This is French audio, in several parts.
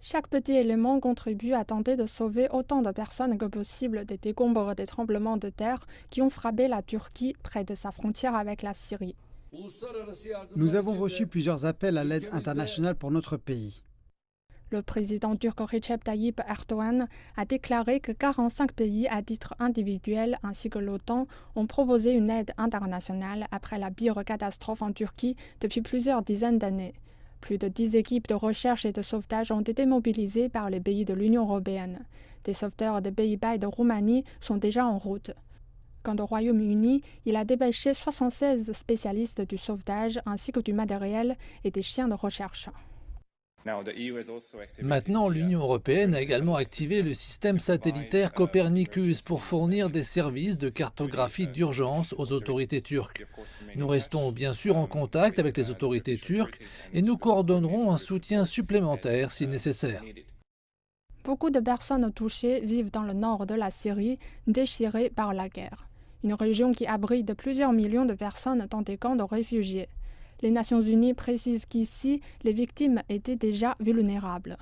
Chaque petit élément contribue à tenter de sauver autant de personnes que possible des décombres des tremblements de terre qui ont frappé la Turquie près de sa frontière avec la Syrie. Nous avons reçu plusieurs appels à l'aide internationale pour notre pays. Le président turc Recep Tayyip Erdogan a déclaré que 45 pays à titre individuel ainsi que l'OTAN ont proposé une aide internationale après la pire catastrophe en Turquie depuis plusieurs dizaines d'années. Plus de 10 équipes de recherche et de sauvetage ont été mobilisées par les pays de l'Union européenne. Des sauveteurs des Pays-Bas et de Roumanie sont déjà en route. Quant au Royaume-Uni, il a dépêché 76 spécialistes du sauvetage ainsi que du matériel et des chiens de recherche. Maintenant, l'Union européenne a également activé le système satellitaire Copernicus pour fournir des services de cartographie d'urgence aux autorités turques. Nous restons bien sûr en contact avec les autorités turques et nous coordonnerons un soutien supplémentaire si nécessaire. Beaucoup de personnes touchées vivent dans le nord de la Syrie, déchirée par la guerre. Une région qui abrite plusieurs millions de personnes dans des camps de réfugiés. Les Nations Unies précisent qu'ici, les victimes étaient déjà vulnérables.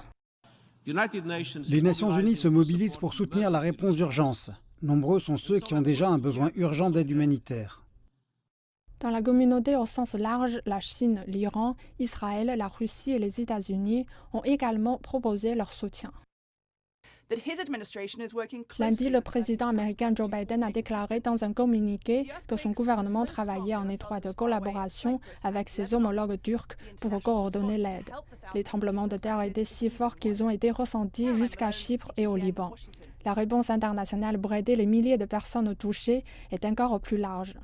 Les Nations Unies se mobilisent pour soutenir la réponse d'urgence. Nombreux sont ceux qui ont déjà un besoin urgent d'aide humanitaire. Dans la communauté au sens large, la Chine, l'Iran, Israël, la Russie et les États-Unis ont également proposé leur soutien. Lundi, le président américain Joe Biden a déclaré dans un communiqué que son gouvernement travaillait en étroite collaboration avec ses homologues turcs pour coordonner l'aide. Les tremblements de terre étaient si forts qu'ils ont été ressentis jusqu'à Chypre et au Liban. La réponse internationale pour aider les milliers de personnes touchées est encore plus large.